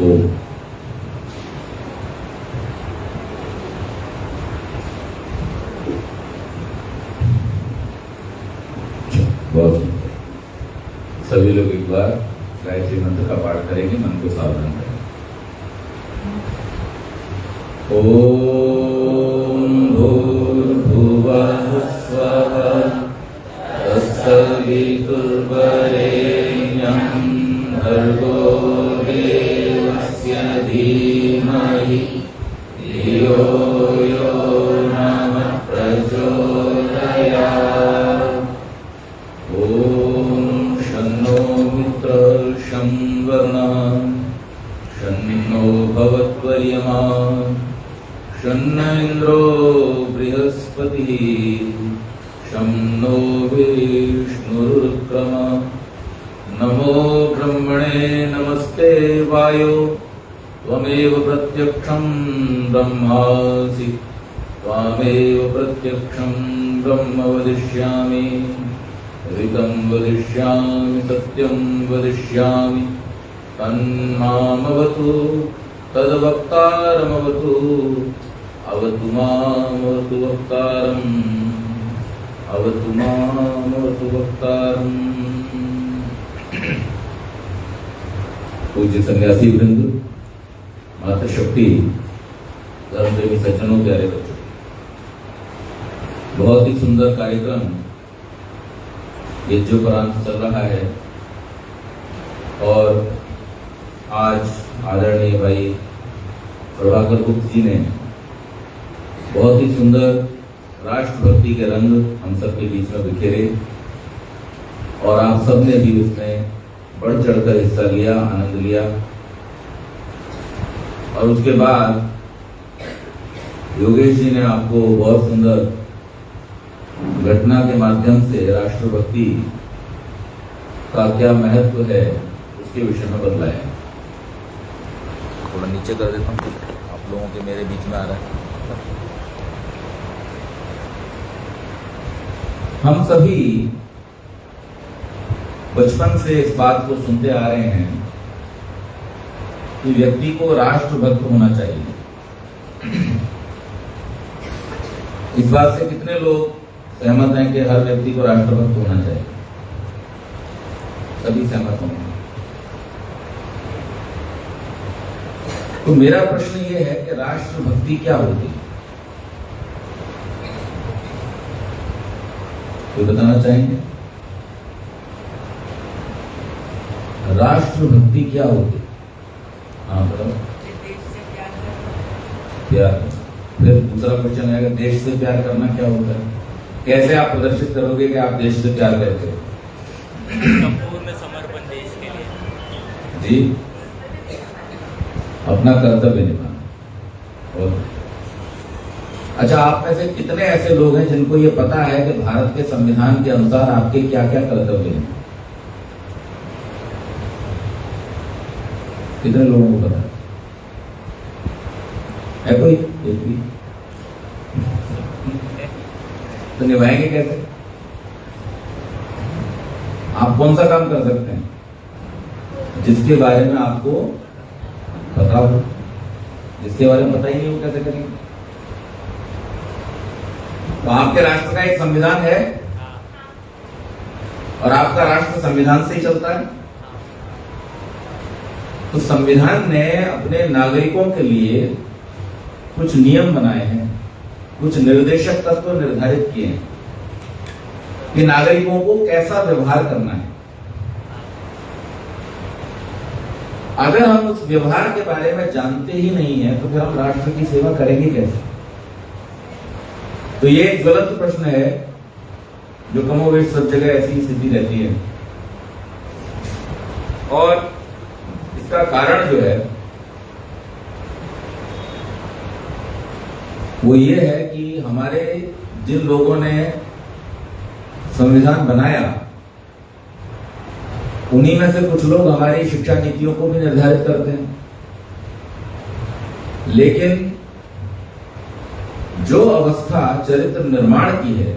ओम। बहुत सुंदर। सभी लोग एक बार गायत्री मंत्र का पाठ करेंगे, मन को सावधान करें। ओम भूर्भुवः स्वः तत्सवितुर्वरेण्यं भर्गो देवस्य धीमहि धियो यो नः प्रचोदयात्। ओम शन्नो मित्रः शं वरुणः शन्नो भवत्वर्यमा शन्न इन्द्रो बृहस्पतिः शं नो विष्णुरुक्रमः। नमो ब्रह्मणे नमस्ते वायो त्वमेव प्रत्यक्षं ब्रह्मासि त्वामेव प्रत्यक्षं ब्रह्म वदिष्यामि। ऋतं वदिष्यामि सत्यं वदिष्यामि तन्मामवतु तद्वक्तारमवतु। अवतु मामवतु वक्तारम् अवतु मामवतु वक्तारम्। पूज्य सन्यासी वृंद, मातृशक्ति, धर्मप्रेमी सज्जनों, प्यारे बच्चों, बहुत ही सुंदर कार्यक्रम यज्ञोपरांत चल रहा है। और आज आदरणीय भाई प्रभाकर गुप्त जी ने बहुत ही सुंदर राष्ट्रभक्ति के रंग हम सबके बीच में बिखेरे और आप सबने भी उसमें बढ़ चढ़कर हिस्सा लिया, आनंद लिया। और उसके बाद योगेश जी ने आपको बहुत सुंदर घटना के माध्यम से राष्ट्रभक्ति का क्या महत्व है उसके विषय में बतलाया। थोड़ा नीचे कर देता हूँ, आप लोगों के मेरे बीच में आ रहा है। हम सभी बचपन से इस बात को सुनते आ रहे हैं कि व्यक्ति को राष्ट्रभक्त होना चाहिए। इस बात से कितने लोग सहमत हैं कि हर व्यक्ति को राष्ट्रभक्त होना चाहिए? सभी सहमत होंगे। तो मेरा प्रश्न ये है कि राष्ट्रभक्ति क्या होती है? कोई बताना चाहेंगे? राष्ट्रभक्ति क्या होती है? हाँ बताओ। प्यार। फिर दूसरा क्वेश्चन आएगा, देश से प्यार करना क्या होता है? कैसे आप प्रदर्शित करोगे कि आप देश से प्यार करते हो? संपूर्ण समर्पण देश के लिए। जी, अपना कर्तव्य निभाना। और अच्छा, आप में से कितने ऐसे लोग हैं जिनको ये पता है कि भारत के संविधान के अनुसार आपके क्या क्या कर्तव्य हैं? कितने लोगों को पता है? कोई एक भी? तो निभाएंगे कैसे? आप कौन सा काम कर सकते हैं जिसके बारे में आपको पता हो? जिसके बारे में पता ही नहीं हो, कैसे करेंगे? तो आपके राष्ट्र का एक संविधान है और आपका राष्ट्र संविधान से ही चलता है। तो संविधान ने अपने नागरिकों के लिए कुछ नियम बनाए हैं, कुछ निर्देशक तत्व निर्धारित किए हैं कि नागरिकों को कैसा व्यवहार करना है। अगर हम उस व्यवहार के बारे में जानते ही नहीं है तो फिर हम राष्ट्र की सेवा करेंगे कैसे? तो ये एक गलत प्रश्न है जो कमोवेश सब जगह ऐसी स्थिति रहती है। और इसका कारण जो है वो ये है कि हमारे जिन लोगों ने संविधान बनाया उन्हीं में से कुछ लोग हमारी शिक्षा नीतियों को भी निर्धारित करते हैं, लेकिन जो अवस्था चरित्र निर्माण की है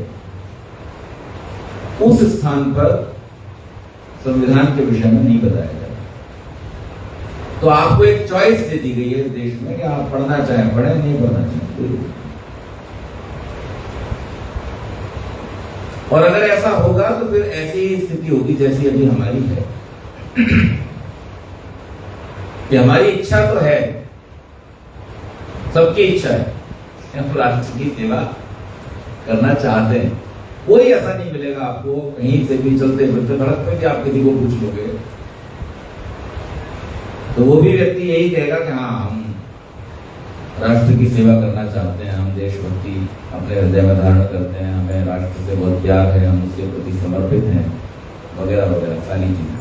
उस स्थान पर संविधान के विषय में नहीं बताया जाता। तो तो आपको एक चॉइस दे दी गई है इस देश में कि आप पढ़ना चाहें पढ़ें, नहीं पढ़ना चाहें। और अगर ऐसा होगा तो फिर ऐसी ही स्थिति होगी जैसी अभी हमारी है कि हमारी इच्छा तो है, सबकी इच्छा है, हम राष्ट्र की सेवा करना चाहते हैं। कोई ऐसा नहीं मिलेगा आपको कहीं से भी चलते फिरते सड़क पे कि आप किसी को पूछ लोगे तो वो भी व्यक्ति यही कहेगा कि हाँ, हम राष्ट्र की सेवा करना चाहते हैं, हम देशभक्ति अपने हृदय में धारण करते हैं, हमें राष्ट्र से बहुत प्यार है, हम उसके प्रति समर्पित हैं, वगैरह वगैरह सारी चीजें।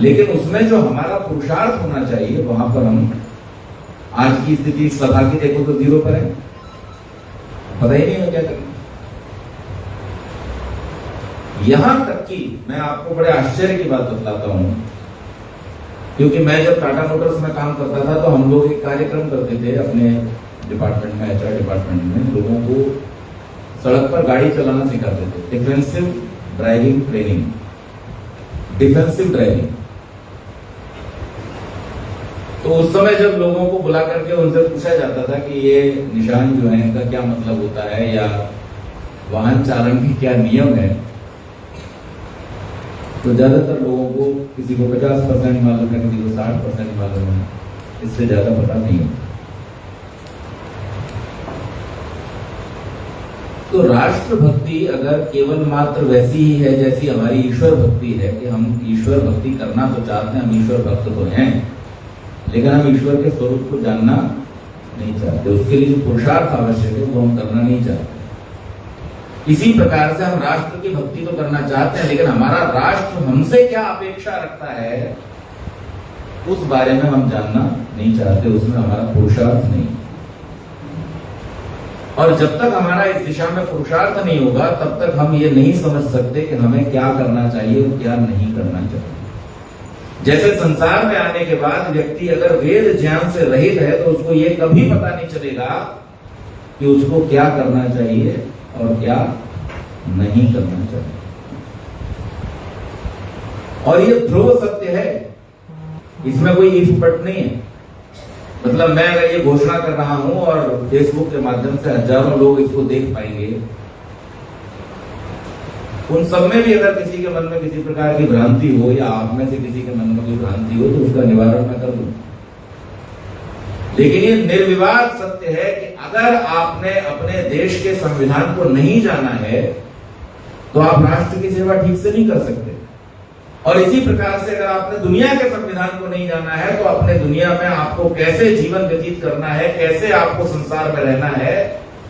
लेकिन उसमें जो हमारा पुरुषार्थ होना चाहिए वहां पर हम, आज की स्थिति सभा की देखो तो 0 पर है, पता ही नहीं है क्या करना। यहां तक कि मैं आपको बड़े आश्चर्य की बात बतलाता हूं, क्योंकि मैं जब टाटा मोटर्स में काम करता था तो हम लोग एक कार्यक्रम करते थे अपने डिपार्टमेंट में, HR डिपार्टमेंट में, लोगों को सड़क पर गाड़ी चलाना सिखाते थे, defensive driving training, defensive driving. तो उस समय जब लोगों को बुला करके उनसे पूछा जाता था कि ये निशान जो है इनका क्या मतलब होता है, या वाहन चालन के क्या नियम है, तो ज्यादातर लोगों को, किसी को 50% मालूम है, किसी को 60% मालूम है, इससे ज्यादा पता नहीं है। तो राष्ट्र भक्ति अगर केवल मात्र वैसी ही है जैसी हमारी ईश्वर भक्ति है कि हम ईश्वर भक्ति करना तो चाहते हैं, हम ईश्वर भक्त तो हैं, लेकिन हम ईश्वर के स्वरूप को जानना नहीं चाहते, उसके लिए जो पुरुषार्थ आवश्यक है वो हम करना नहीं चाहते। इसी प्रकार से हम राष्ट्र की भक्ति तो करना चाहते हैं, लेकिन हमारा राष्ट्र हमसे क्या अपेक्षा रखता है उस बारे में हम जानना नहीं चाहते, उसमें हमारा पुरुषार्थ नहीं। और जब तक हमारा इस दिशा में पुरुषार्थ नहीं होगा तब तक हम ये नहीं समझ सकते कि हमें क्या करना चाहिए और क्या नहीं करना चाहिए। जैसे संसार में आने के बाद व्यक्ति अगर वेद ज्ञान से रहित है तो उसको ये कभी पता नहीं चलेगा कि उसको क्या करना चाहिए और क्या नहीं करना चाहिए। और ये ध्रुव सत्य है, इसमें कोई इफ बट नहीं है। मतलब मैं अगर ये घोषणा कर रहा हूं और फेसबुक के माध्यम से हजारों लोग इसको देख पाएंगे, उन सब में भी अगर किसी के मन में किसी प्रकार की भ्रांति हो या आप में से किसी के मन में कोई भ्रांति हो तो उसका निवारण मैं कर दूं। लेकिन ये निर्विवाद सत्य है कि अगर आपने अपने देश के संविधान को नहीं जाना है तो आप राष्ट्र की सेवा ठीक से नहीं कर सकते। और इसी प्रकार से अगर आपने दुनिया के संविधान को नहीं जाना है तो अपने दुनिया में आपको कैसे जीवन व्यतीत करना है, कैसे आपको संसार में रहना है,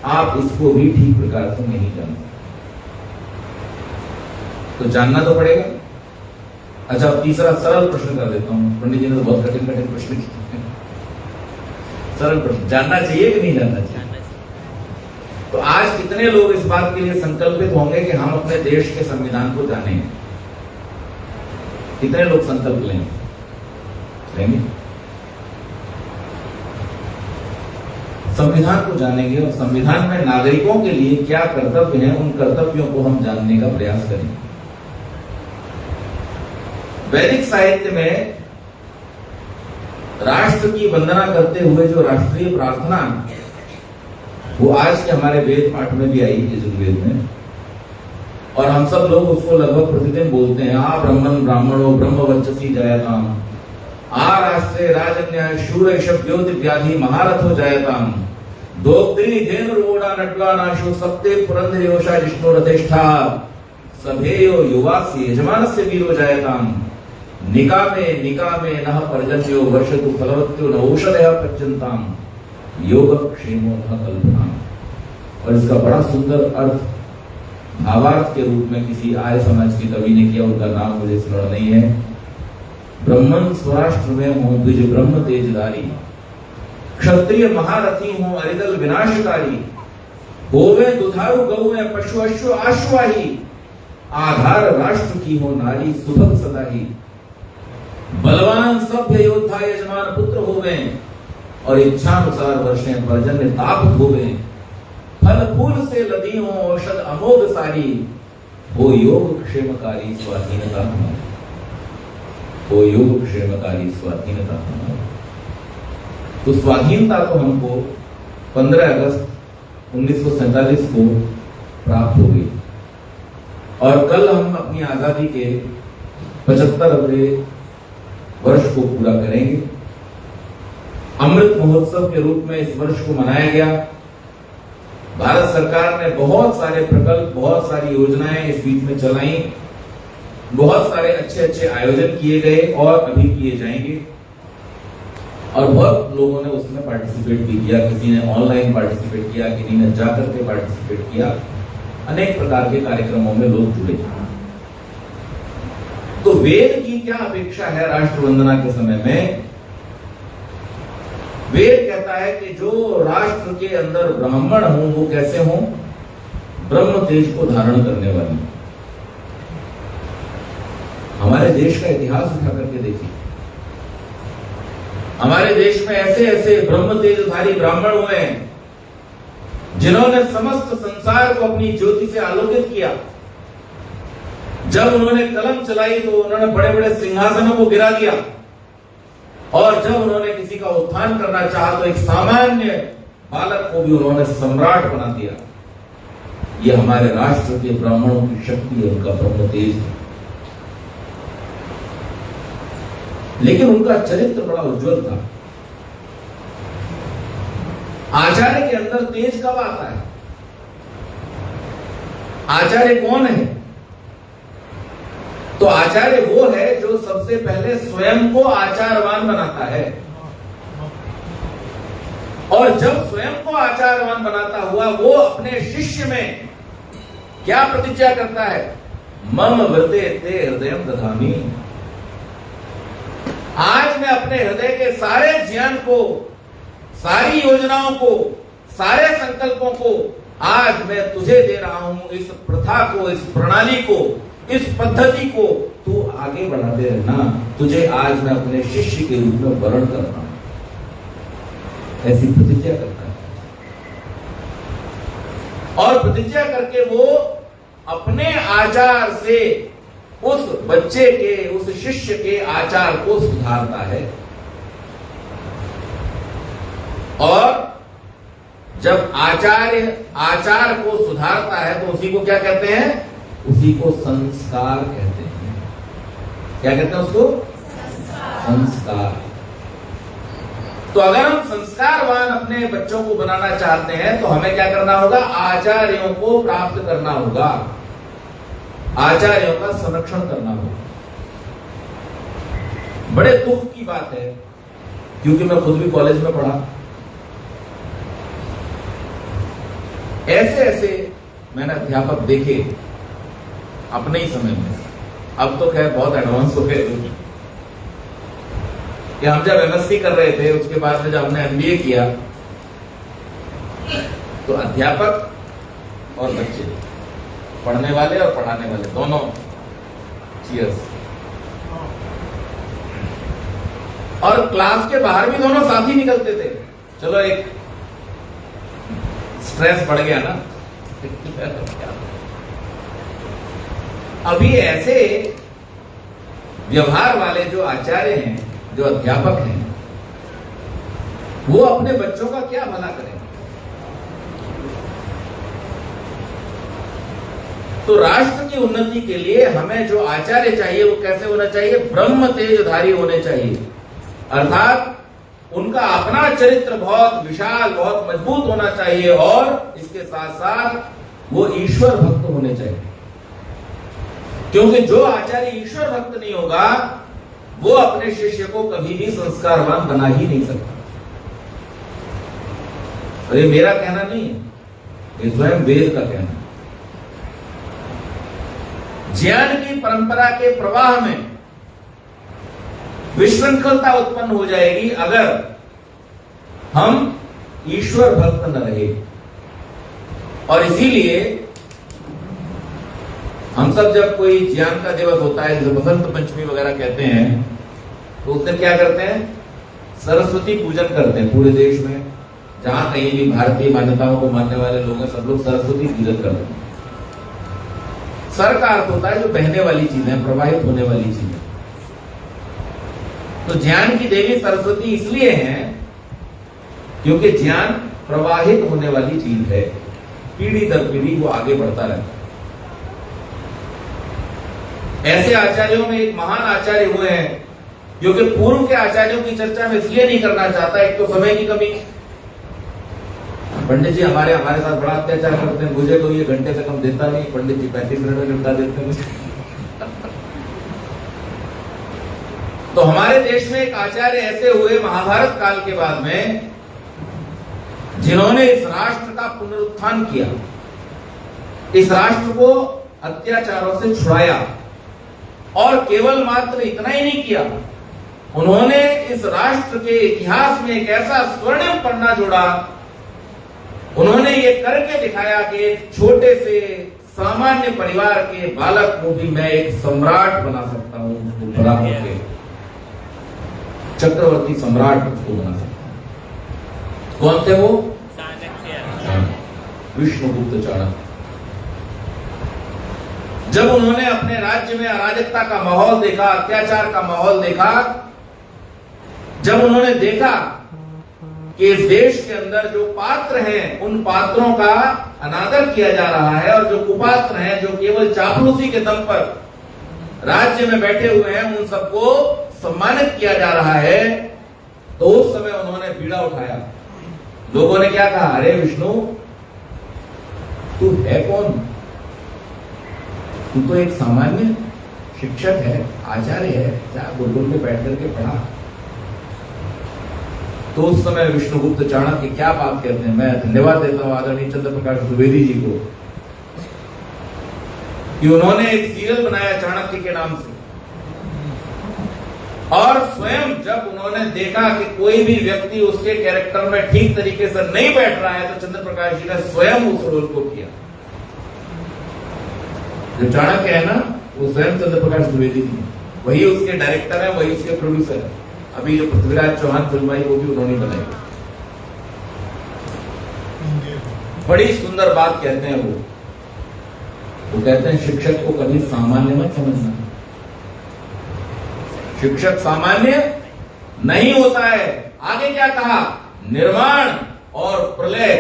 आप इसको भी ठीक प्रकार से नहीं जानते। तो जानना तो पड़ेगा। अच्छा, तीसरा सरल प्रश्न कर देता हूं, पंडित जी ने तो बहुत कठिन कठिन प्रश्न किए। सरल प्रश्न, जानना चाहिए कि नहीं जानना चाहिए? तो आज कितने लोग इस बात के लिए संकल्पित होंगे कि हम अपने देश के संविधान को जानेंगे? कितने लोग संकल्प लेंगे? संविधान को जानेंगे और संविधान में नागरिकों के लिए क्या कर्तव्य हैं, उन कर्तव्यों को हम जानने का प्रयास करेंगे। वैदिक साहित्य में राष्ट्र की वंदना करते हुए जो राष्ट्रीय प्रार्थना, वो आज के हमारे वेद पाठ में भी आई, यजुर्वेद में, और हम सब लोग उसको लगभग प्रतिदिन बोलते हैं। आ ब्रह्मण ब्राह्मणो ब्रह्म वंचसी जायताम, आ राष्ट्रे राजन्य शूर ईशव्योति व्याधि महारथो जायताम, दोग्त्री धेनुर्वोडा नट्वानाशो सप्ते पुरंदर योषा जिष्णु रथेष्ठा, सभेयो युवास्य यजमानस्य वीरो जायताम, निकामे नः पर्जन्यो वर्षतु फलवत्यो न औषधयः प्रत्यन्ताम, योगक्षेमो न कल्पनाम। और इसका बड़ा सुंदर अर्थ भावार्थ के रूप में किसी आर्य समाज के कवि ने किया, उनका नाम मुझे स्मरण नहीं है। ब्रह्मन स्वराष्ट्र में हो द्विज ब्रह्म तेजधारी, क्षत्रिय महारथी हो अरिदल विनाशकारी, होवे दुधारू गौ में पशु अश्व आश्वाही, आधार राष्ट्र की हो नारी सुभग सदा ही, बलवान सभ्य योद्धा यजमान पुत्र होवे, और इच्छानुसार वर्षे पर्जन्य ताप होवे, फल फूल से लदी हो औषध अमोघ सारी, हो योग क्षेमकारी स्वाधीनता हमारी। वो योग क्षेमकारी स्वाधीनता होना। तो स्वाधीनता तो हमको 15 अगस्त 1947 को प्राप्त हो गई और कल हम अपनी आजादी के 75वें वर्ष को पूरा करेंगे। अमृत महोत्सव के रूप में इस वर्ष को मनाया गया। भारत सरकार ने बहुत सारे प्रकल्प, बहुत सारी योजनाएं इस बीच में चलाई, बहुत सारे अच्छे अच्छे आयोजन किए गए और अभी किए जाएंगे और बहुत लोगों ने उसमें पार्टिसिपेट भी किया। किसी ने ऑनलाइन पार्टिसिपेट किया, किसी ने जाकर के पार्टिसिपेट किया। अनेक प्रकार के कार्यक्रमों में लोग जुड़े। तो वेद की क्या अपेक्षा है राष्ट्र वंदना के समय में? वेद कहता है कि जो राष्ट्र के अंदर ब्राह्मण हों वो कैसे हों? ब्रह्म तेज को धारण करने वाले। हमारे देश का इतिहास उठा करके देखिए, हमारे देश में ऐसे ऐसे ब्रह्म तेजधारी ब्राह्मण हुए हैं जिन्होंने समस्त संसार को अपनी ज्योति से आलोकित किया। जब उन्होंने कलम चलाई तो उन्होंने बड़े बड़े सिंहासनों को गिरा दिया और जब उन्होंने किसी का उत्थान करना चाहा तो एक सामान्य बालक को भी उन्होंने सम्राट बना दिया। ये हमारे राष्ट्र के ब्राह्मणों की शक्ति है, उनका ब्रह्म तेज है। लेकिन उनका चरित्र बड़ा उज्जवल था। आचार्य के अंदर तेज कब आता है? आचार्य कौन है? तो आचार्य वो है जो सबसे पहले स्वयं को आचारवान बनाता है और जब स्वयं को आचारवान बनाता हुआ वो अपने शिष्य में क्या प्रतिज्ञा करता है? मम व्रते ते हृदयम दधामि। आज मैं अपने हृदय के सारे ज्ञान को, सारी योजनाओं को, सारे संकल्पों को आज मैं तुझे दे रहा हूं। इस प्रथा को, इस प्रणाली को, इस पद्धति को तू आगे बढ़ाते रहना। तुझे आज मैं अपने शिष्य के रूप में वर्ण कर रहा हूं, ऐसी प्रतिज्ञा करता है। और प्रतिज्ञा करके वो अपने आचार से उस बच्चे के, उस शिष्य के आचार को सुधारता है। और जब आचार्य आचार को सुधारता है तो उसी को क्या कहते हैं? उसी को संस्कार कहते हैं। क्या कहते हैं उसको? संस्कार। तो अगर हम संस्कारवान अपने बच्चों को बनाना चाहते हैं तो हमें क्या करना होगा? आचार्यों को प्राप्त करना होगा, आचार्यों का संरक्षण करना होगा। बड़े दुख की बात है, क्योंकि मैं खुद भी कॉलेज में पढ़ा। ऐसे ऐसे मैंने अध्यापक देखे अपने ही समय में। अब तो खैर बहुत एडवांस हो गए कि हम जब एमएससी कर रहे थे, उसके बाद में जब हमने एमबीए किया तो अध्यापक और बच्चे, पढ़ने वाले और पढ़ाने वाले दोनों, चीयर्स। और क्लास के बाहर भी दोनों साथ ही निकलते थे। चलो एक स्ट्रेस बढ़ गया ना। अभी ऐसे व्यवहार वाले जो आचार्य हैं, जो अध्यापक हैं, वो अपने बच्चों का क्या भला करें? तो राष्ट्र की उन्नति के लिए हमें जो आचार्य चाहिए वो कैसे होना चाहिए? ब्रह्म तेजधारी होने चाहिए। अर्थात उनका अपना चरित्र बहुत विशाल, बहुत मजबूत होना चाहिए और इसके साथ साथ वो ईश्वर भक्त होने चाहिए। क्योंकि जो आचार्य ईश्वर भक्त नहीं होगा वो अपने शिष्य को कभी भी संस्कारवान बना ही नहीं सकता। और ये मेरा कहना नहीं है, ये स्वयं वेद का कहना है। ज्ञान की परंपरा के प्रवाह में विशृंखलता उत्पन्न हो जाएगी अगर हम ईश्वर भक्त न रहे। और इसीलिए हम सब जब कोई ज्ञान का दिवस होता है, जैसे बसंत पंचमी वगैरह कहते हैं, तो उस दिन क्या करते हैं? सरस्वती पूजन करते हैं। पूरे देश में जहां कहीं भी भारतीय मान्यताओं को मानने वाले लोग हैं, सब लोग सरस्वती पूजन करते हैं। सर का अर्थ होता है जो बहने वाली चीजें, प्रवाहित होने वाली चीजें। तो ज्ञान की देवी सरस्वती इसलिए है क्योंकि ज्ञान प्रवाहित होने वाली चीज है, पीढ़ी दर पीढ़ी वो आगे बढ़ता रहता है। ऐसे आचार्यों में एक महान आचार्य हुए हैं, क्योंकि पूर्व के आचार्यों की चर्चा में इसलिए नहीं करना चाहता, एक तो समय की कमी। पंडित जी हमारे साथ बड़ा अत्याचार करते हैं, मुझे तो ये घंटे से कम देता नहीं, पंडित जी 35 मिनट में निपटा देते हैं। तो हमारे देश में एक आचार्य ऐसे हुए महाभारत काल के बाद में, जिन्होंने इस राष्ट्र का पुनरुत्थान किया, इस राष्ट्र को अत्याचारों से छुड़ाया, और केवल मात्र इतना ही नहीं किया, उन्होंने इस राष्ट्र के इतिहास में एक ऐसा स्वर्णिम पन्ना जोड़ा। उन्होंने ये करके दिखाया कि एक छोटे से सामान्य परिवार के बालक को भी मैं एक सम्राट बना सकता हूं, उसको बड़ा करके चक्रवर्ती सम्राट उसको बना सकता हूं। कौन थे वो? विष्णुगुप्त चाणक्य। जब उन्होंने अपने राज्य में अराजकता का माहौल देखा, अत्याचार का माहौल देखा, जब उन्होंने देखा कि इस देश के अंदर जो पात्र हैं, उन पात्रों का अनादर किया जा रहा है, और जो कुपात्र हैं, जो केवल चापलूसी के दम पर राज्य में बैठे हुए हैं, उन सबको सम्मानित किया जा रहा है, तो उस समय उन्होंने बीड़ा उठाया। लोगों ने क्या कहा? अरे विष्णु, तू है कौन? तू तो एक सामान्य शिक्षक है, आचार्य है, जा गुरुकुल में बैठ करके पढ़ा। तो उस समय विष्णुगुप्त चाणक्य क्या बात कहते हैं। मैं धन्यवाद देता हूं आदरणीय चंद्र प्रकाश द्विवेदी जी को कि उन्होंने एक सीरियल बनाया चाणक्य के नाम से, और स्वयं जब उन्होंने देखा कि कोई भी व्यक्ति उसके कैरेक्टर में ठीक तरीके से नहीं बैठ रहा है, तो चंद्र प्रकाश जी ने स्वयं उस रोल को किया। जो चाणक्य है ना, वो स्वयं चंद्र प्रकाश द्विवेदी जी, वही उसके डायरेक्टर है, वही उसके प्रोड्यूसर है। अभी जो पृथ्वीराज चौहान फिल्म आई, वो भी उन्होंने बनाई। बड़ी सुंदर बात कहते हैं वो कहते हैं शिक्षक को कभी सामान्य मत समझना। शिक्षक सामान्य नहीं होता है। आगे क्या कहा? निर्माण और प्रलय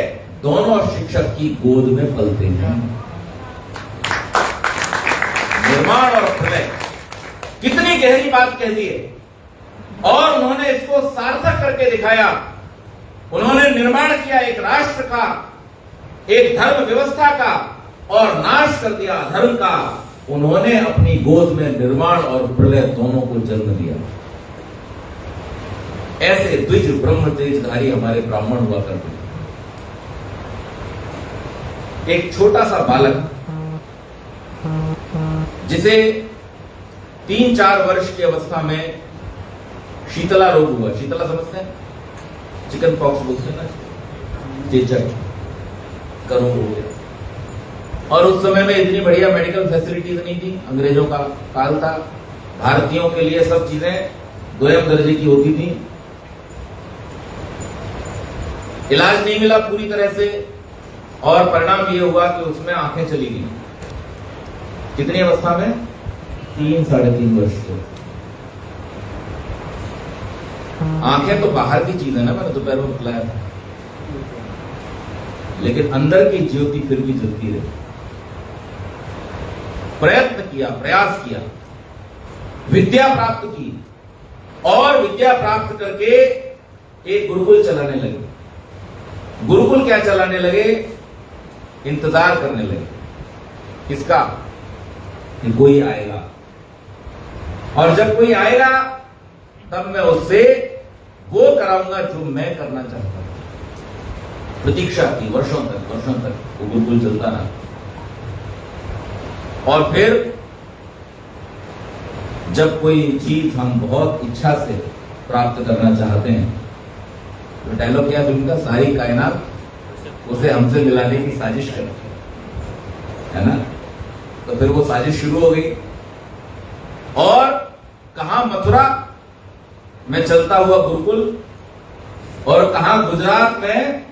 दोनों शिक्षक की गोद में पलते हैं। निर्माण और प्रलय, कितनी गहरी बात कह दी है, और उन्होंने इसको सार्थक करके दिखाया। उन्होंने निर्माण किया एक राष्ट्र का, एक धर्म व्यवस्था का, और नाश कर दिया धर्म का। उन्होंने अपनी गोद में निर्माण और प्रलय दोनों को जन्म दिया। ऐसे द्विज ब्रह्म तेजधारी हमारे ब्राह्मण हुआ करते थे। एक छोटा सा बालक जिसे 3-4 वर्ष की अवस्था में शीतला रोग हुआ। शीतला समझते हैं? चिकन पॉक्स बोलते हैं ना, चेचक का रोग हो गया। और उस समय में इतनी बढ़िया मेडिकल फैसिलिटीज नहीं थी, अंग्रेजों का काल था, भारतीयों के लिए सब चीजें दोयम दर्जे की होती थी। इलाज नहीं मिला पूरी तरह से, और परिणाम यह हुआ कि उसमें आंखें चली गई। कितनी अवस्था में? 3-3.5 वर्ष के। आंखें तो बाहर की चीज है ना, मैंने दोपहर में बतलाया था, लेकिन अंदर की ज्योति फिर भी जलती रही। प्रयत्न किया, प्रयास किया, विद्या प्राप्त की, और विद्या प्राप्त करके एक गुरुकुल चलाने लगे। गुरुकुल क्या चलाने लगे? इंतजार करने लगे। किसका? कि कोई आएगा, और जब कोई आएगा तब मैं उससे वो कराऊंगा जो मैं करना चाहता हूं। प्रतीक्षा की वर्षों तक वो गुरुकुल चलता रहा। और फिर जब कोई चीज हम बहुत इच्छा से प्राप्त करना चाहते हैं, तो डायलॉग क्या फिल्म का? सारी कायनात उसे हमसे मिलाने की साजिश करती है ना। तो फिर वो साजिश शुरू हो गई, और कहां मथुरा में चलता हुआ गुरुकुल, और कहां गुजरात में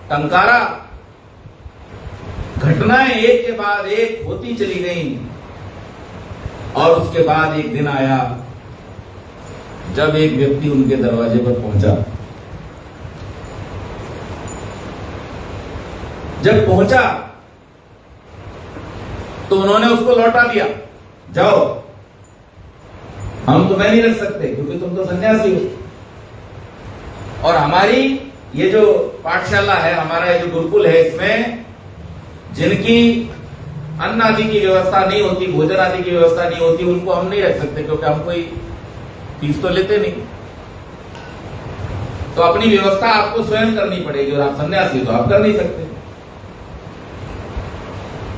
टंकारा। घटनाएं एक के बाद एक होती चली गई, और उसके बाद एक दिन आया जब एक व्यक्ति उनके दरवाजे पर पहुंचा, जब पहुंचा तो उन्होंने उसको लौटा दिया, जाओ हम तुम्हें नहीं रख सकते क्योंकि तुम तो सन्यासी हो। और हमारी ये जो पाठशाला है, हमारा ये जो गुरुकुल है, इसमें जिनकी अन्न आदि की व्यवस्था नहीं होती, भोजन आदि की व्यवस्था नहीं होती, उनको हम नहीं रख सकते क्योंकि हम कोई फीस तो लेते नहीं। तो अपनी व्यवस्था आपको स्वयं करनी पड़ेगी और आप सन्यासी तो आप कर नहीं सकते।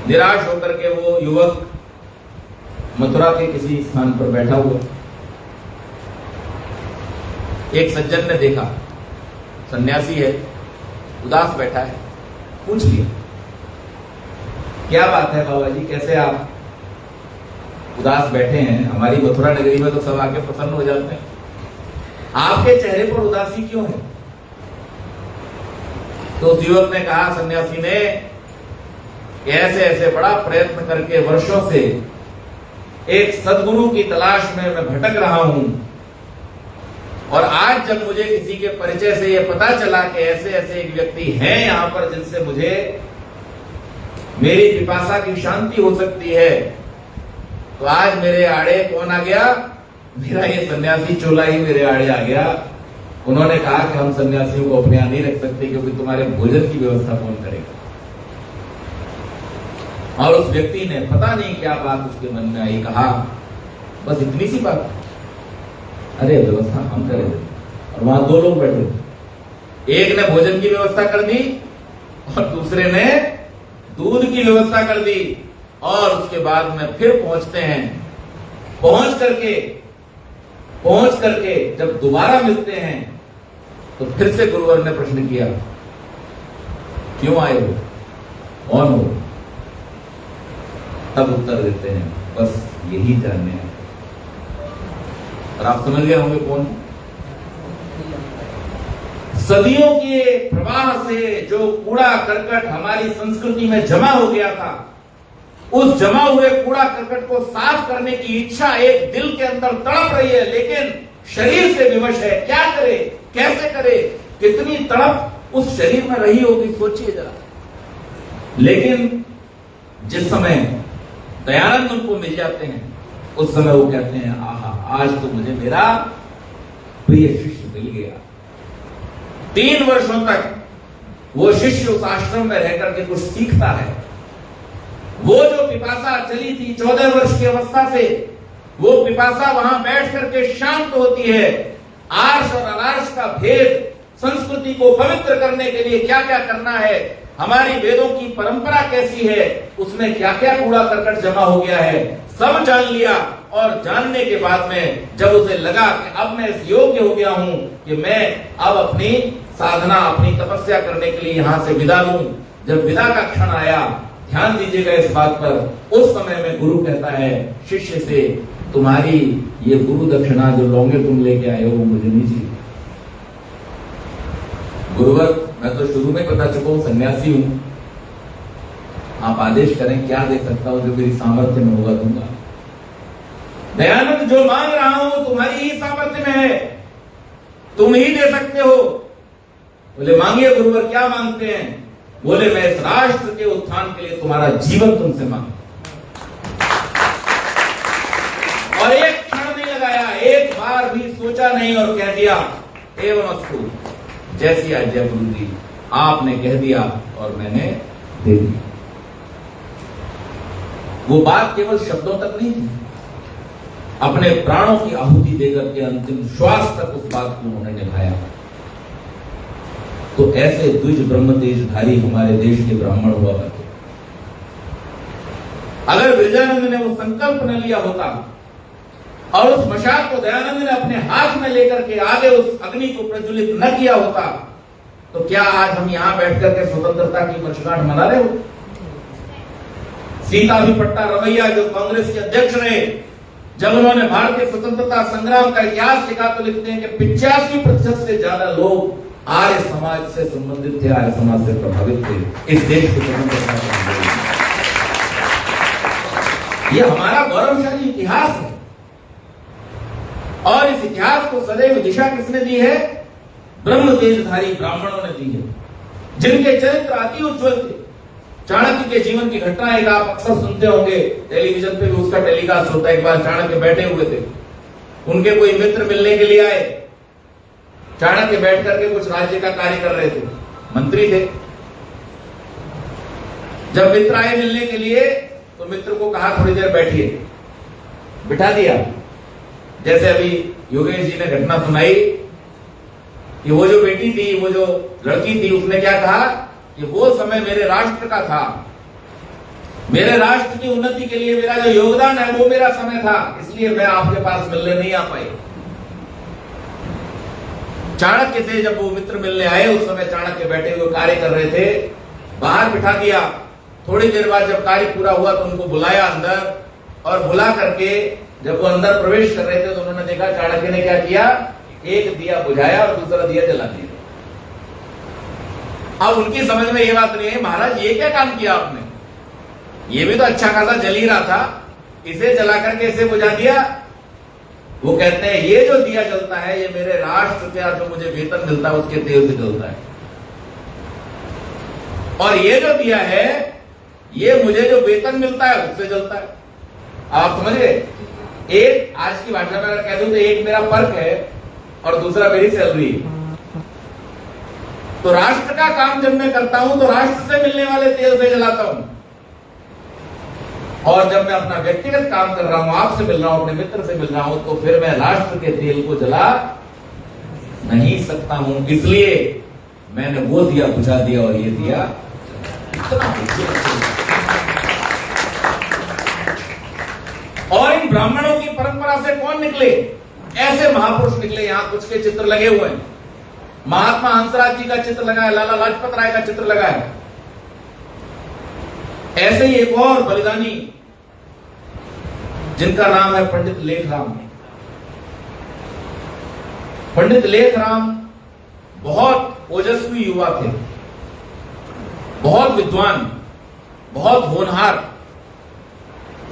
निराश होकर के वो युवक मथुरा के किसी स्थान पर बैठा हुआ, एक सज्जन ने देखा, सन्यासी है, उदास बैठा है, पूछ लिया, क्या बात है बाबा जी, कैसे आप उदास बैठे हैं? हमारी मथुरा नगरी में तो सब आके प्रसन्न हो जाते हैं, आपके चेहरे पर उदासी क्यों है? तो उस युवक ने कहा, सन्यासी ने, ऐसे ऐसे बड़ा प्रयत्न करके वर्षों से एक सद्गुरु की तलाश में मैं भटक रहा हूं, और आज जब मुझे किसी के परिचय से यह पता चला कि ऐसे ऐसे एक व्यक्ति हैं यहां पर जिनसे मुझे मेरी पिपासा की शांति हो सकती है, तो आज मेरे आड़े कौन आ गया? मेरा ये सन्यासी चोला ही मेरे आड़े आ गया। उन्होंने कहा कि हम सन्यासियों को अपने यहां नहीं रख सकते क्योंकि तुम्हारे भोजन की व्यवस्था कौन करेगा? और उस व्यक्ति ने पता नहीं क्या बात उसके मन में आई, कहा बस इतनी सी बात, अरे व्यवस्था हम करेंगे। और वहां दो लोग बैठे, एक ने भोजन की व्यवस्था कर दी और दूसरे ने दूध की व्यवस्था कर दी। और उसके बाद में फिर पहुंचते हैं, पहुंच करके जब दोबारा मिलते हैं तो फिर से गुरुवर ने प्रश्न किया, क्यों आए हो, कौन हो? तब उत्तर देते हैं, बस यही जानने हैं। और आप समझ गए होंगे कौन? सदियों के प्रवाह से जो कूड़ा करकट हमारी संस्कृति में जमा हो गया था, उस जमा हुए कूड़ा करकट को साफ करने की इच्छा एक दिल के अंदर तड़प रही है, लेकिन शरीर से विवश है। क्या करे, कैसे करे? कितनी तड़प उस शरीर में रही होगी, सोचिए जरा। लेकिन जिस समय दयानंद उनको मिल जाते हैं, उस समय वो कहते हैं, आहा, आज तो मुझे मेरा प्रिय शिष्य मिल गया। 3 वर्षों तक वो शिष्य उस आश्रम में रहकर के कुछ सीखता है। वो जो पिपासा चली थी 14 वर्ष की अवस्था से, वो पिपासा वहां बैठ करके शांत होती है। आर्ष और अनार्ष का भेद, संस्कृति को पवित्र करने के लिए क्या क्या करना है, हमारी वेदों की परंपरा कैसी है, उसमें क्या क्या कूड़ा करकट जमा हो गया है, सब जान लिया। और जानने के बाद में जब उसे लगा कि अब मैं इस योग्य हो गया हूं कि मैं अब अपनी साधना, अपनी तपस्या करने के लिए यहां से विदा लूं, जब विदा का क्षण आया, ध्यान दीजिएगा इस बात पर, उस समय में गुरु कहता है शिष्य से, तुम्हारी ये गुरु दक्षिणा जो लौंगे तुम लेके आए हो वो मुझे नहीं चाहिए। गुरुवर, मैं तो शुरू में बता चुका हूं, सन्यासी हूं, आप आदेश करें, क्या दे सकता हूं, जो मेरी सामर्थ्य में होगा दूंगा। दयानंद, जो मांग रहा हूं तुम्हारी ही सामर्थ्य में है, तुम ही दे सकते हो। बोले मांगिए गुरुवर, क्या मांगते हैं? बोले मैं इस राष्ट्र के उत्थान के लिए तुम्हारा जीवन तुमसे मांग। और एक क्षण नहीं लगाया, एक बार भी सोचा नहीं और कह दिया, एवं अस्तु, जैसी आज्ञा गुरु जी, आपने कह दिया और मैंने दे दी। वो बात केवल शब्दों तक नहीं थी, अपने प्राणों की आहुति देकर के अंतिम श्वास तक उस बात को उन्होंने निभाया। तो ऐसे द्विज ब्रह्म तेजधारी हमारे देश के ब्राह्मण हुआ करते। अगर विजयानंद ने वो संकल्प न लिया होता और उस मशाल को दयानंद ने अपने हाथ में लेकर के आगे उस अग्नि को प्रज्वलित न किया होता, तो क्या आज हम यहां बैठकर के स्वतंत्रता की वर्षगांठ मना रहे हो? सीताभिपट्टा रमैया जो कांग्रेस के अध्यक्ष रहे, जब उन्होंने भारतीय स्वतंत्रता संग्राम का इतिहास लिखा तो लिखते हैं कि 85% से ज्यादा लोग आर्य समाज से संबंधित थे, आर्य समाज से प्रभावित थे इस देश की स्वतंत्रता के। ये हमारा गौरवशाली इतिहास है। और इस इतिहास को सदैव दिशा किसने दी है? ब्रह्म तेजधारी ब्राह्मणों ने दी है, जिनके चरित्र अति उज्ज्वल थे। चाणक्य के जीवन की घटना एक आप अक्सर सुनते होंगे, टेलीविजन पे भी उसका टेलीकास्ट होता है। एक बार चाणक्य बैठे हुए थे, उनके कोई मित्र मिलने के लिए आए। चाणक्य बैठ करके कुछ राज्य का कार्य कर रहे थे, मंत्री थे। जब मित्र आए मिलने के लिए तो मित्र को कहा थोड़ी देर बैठिए, बिठा दिया। जैसे अभी योगेश जी ने घटना सुनाई कि वो जो बेटी थी, वो जो लड़की थी, उसने क्या कहा कि वो समय मेरे राष्ट्र का था, मेरे राष्ट्र की उन्नति के लिए मेरा जो योगदान है वो मेरा समय था, इसलिए मैं आपके पास मिलने नहीं आ पाई। चाणक्य से जब वो मित्र मिलने आए, उस समय चाणक्य बैठे हुए कार्य कर रहे थे, बाहर बिठा दिया। थोड़ी देर बाद जब कार्य पूरा हुआ तो उनको बुलाया अंदर, और बुला करके जब वो अंदर प्रवेश कर रहे थे तो उन्होंने देखा चाणक्य ने क्या किया, एक दिया बुझाया और दूसरा दिया जला दिया। अब उनकी समझ में ये बात नहीं है, महाराज ये क्या काम किया आपने, ये भी तो अच्छा खासा जल ही रहा था, इसे जला करके इसे बुझा दिया। वो कहते हैं ये जो दिया जलता है ये मेरे राष्ट्र का जो मुझे वेतन मिलता है उसके तेल से जलता है, और ये जो दिया है ये मुझे जो वेतन मिलता है उससे जलता है। आप समझ गए? एक आज की भाषा में अगर कह दूं तो एक मेरा पर्क है और दूसरा मेरी सैलरी है। तो राष्ट्र का काम जब मैं करता हूं तो राष्ट्र से मिलने वाले तेल से जलाता हूं, और जब मैं अपना व्यक्तिगत काम कर रहा हूं, आपसे मिल रहा हूं, अपने मित्र से मिल रहा हूं, तो फिर मैं राष्ट्र के तेल को जला नहीं सकता हूं। इसलिए मैंने वो दिया बुझा दिया और ये दिया और इन ब्राह्मणों की परंपरा से कौन निकले? ऐसे महापुरुष निकले। यहां कुछ के चित्र लगे हुए हैं, महात्मा हंसराज जी का चित्र लगा है, लाला लाजपत राय का चित्र लगा है। ऐसे ही एक और बलिदानी जिनका नाम है पंडित लेखराम। पंडित लेखराम बहुत ओजस्वी युवा थे, बहुत विद्वान, बहुत होनहार।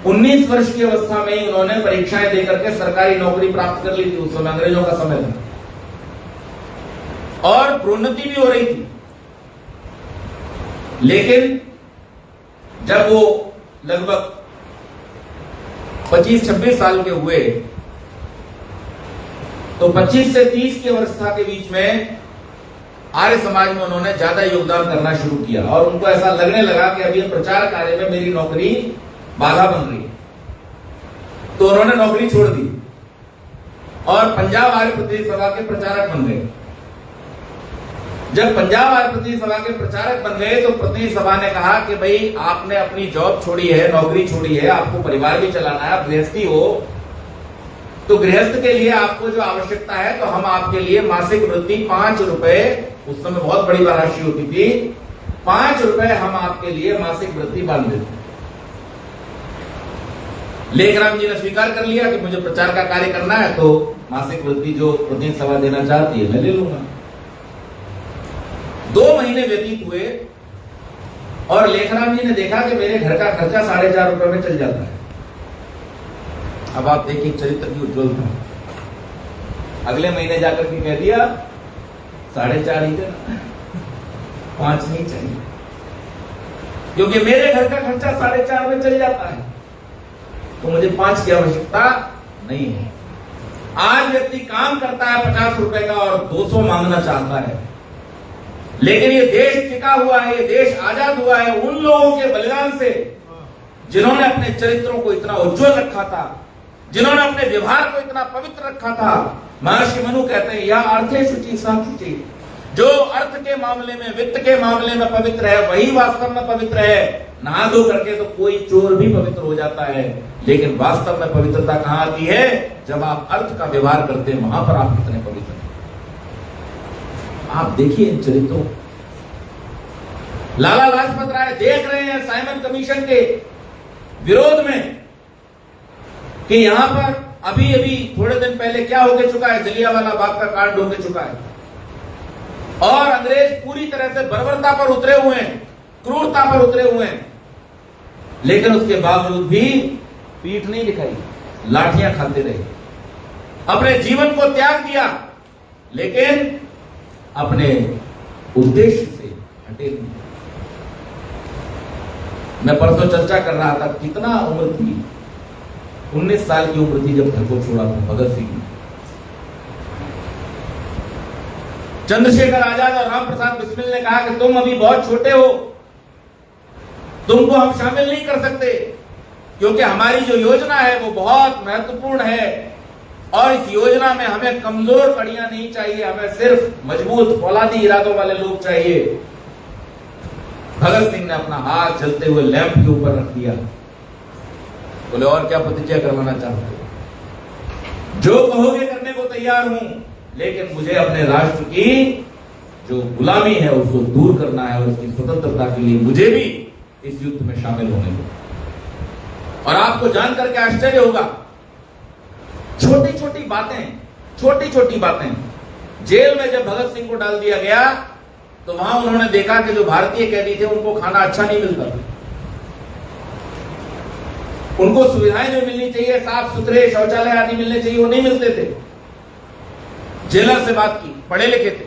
19 वर्ष की अवस्था में ही उन्होंने परीक्षाएं देकर के सरकारी नौकरी प्राप्त कर ली थी। उस समय अंग्रेजों का समय था और प्रोन्नति भी हो रही थी। लेकिन जब वो लगभग 25-26 साल के हुए तो 25 से 30 की अवस्था के बीच में आर्य समाज में उन्होंने ज्यादा योगदान करना शुरू किया, और उनको ऐसा लगने लगा कि अभी प्रचार कार्य में मेरी नौकरी बाधा बन रही है। तो उन्होंने नौकरी छोड़ दी और पंजाब आर्य प्रतिनिधि सभा के प्रचारक बन गए। जब पंजाब आर्य प्रतिनिधि सभा के प्रचारक बन गए तो प्रतिनिधि सभा ने कहा कि भाई आपने अपनी जॉब छोड़ी है, नौकरी छोड़ी है, आपको परिवार भी चलाना है, आप गृहस्थी हो, तो गृहस्थ के लिए आपको जो आवश्यकता है तो हम आपके लिए मासिक वृत्ति 5 रुपए, उस समय बहुत बड़ी राशि होती थी, 5 रुपए हम आपके लिए मासिक वृत्ति बांध देते। लेखराम जी ने स्वीकार कर लिया कि मुझे प्रचार का कार्य करना है तो मासिक वृत्ति जो प्रतिनिधि सभा देना चाहती है मैं ले लूंगा। 2 महीने व्यतीत हुए और लेखराम जी ने देखा कि मेरे घर का खर्चा 4.5 रुपए में चल जाता है। अब आप देखिए चरित्र की उज्ज्वलता। अगले महीने जाकर के कह दिया 4.5 ही देना, 5 नहीं चाहिए, क्योंकि मेरे घर का खर्चा 4.5 में चल जाता है, तो मुझे 5 की आवश्यकता नहीं है। आज व्यक्ति काम करता है 50 रुपए का और 200 मांगना चाहता है, लेकिन ये देश टिका हुआ है, ये देश आजाद हुआ है उन लोगों के बलिदान से जिन्होंने अपने चरित्रों को इतना उज्ज्वल रखा था, जिन्होंने अपने व्यवहार को इतना पवित्र रखा था। महर्षि मनु कहते हैं या अर्थे शुचि सा शुचि, जो अर्थ के मामले में, वित्त के मामले में पवित्र है वही वास्तव में पवित्र है। नहा धो करके तो कोई चोर भी पवित्र हो जाता है, लेकिन वास्तव में पवित्रता कहां आती है? जब आप अर्थ का व्यवहार करते हैं, वहां पर आप कितने पवित्र हैं। आप देखिए इन चरित्रों। लाला लाजपत राय देख रहे हैं साइमन कमीशन के विरोध में कि यहां पर अभी अभी थोड़े दिन पहले क्या हो चुका है, जलियांवाला बाग का कांड हो चुका है, और अंग्रेज पूरी तरह से बर्बरता पर उतरे हुए हैं, क्रूरता पर उतरे हुए हैं, लेकिन उसके बावजूद भी पीठ नहीं दिखाई, लाठियां खाते रहे। अपने जीवन को त्याग दिया, लेकिन अपने उद्देश्य से हटे नहीं। मैं परसों चर्चा कर रहा था, कितना उम्र थी, 19 साल की उम्र थी जब घर को छोड़ा था भगत सिंह ने। चंद्रशेखर आजाद और राम प्रसाद बिस्मिल ने कहा कि तुम अभी बहुत छोटे हो, तुमको हम शामिल नहीं कर सकते, क्योंकि हमारी जो योजना है वो बहुत महत्वपूर्ण है और इस योजना में हमें कमजोर कड़ियां नहीं चाहिए, हमें सिर्फ मजबूत फौलादी इरादों वाले लोग चाहिए। भगत सिंह ने अपना हाथ जलते हुए लैंप के ऊपर रख दिया, बोले और क्या प्रतिज्ञा करवाना चाहते हो? जो कहोगे करने को तैयार हूं, लेकिन मुझे अपने राष्ट्र की जो गुलामी है उसको दूर करना है और उसकी स्वतंत्रता के लिए मुझे भी इस युद्ध में शामिल होने दो। और आपको जानकर के आश्चर्य होगा, छोटी छोटी बातें, जेल में जब भगत सिंह को डाल दिया गया तो वहां उन्होंने देखा कि जो भारतीय कैदी थे उनको खाना अच्छा नहीं मिलता था, उनको सुविधाएं जो मिलनी चाहिए, साफ सुथरे शौचालय आदि मिलने चाहिए, वो नहीं मिलते थे। जेलर से बात की, पढ़े लिखे थे,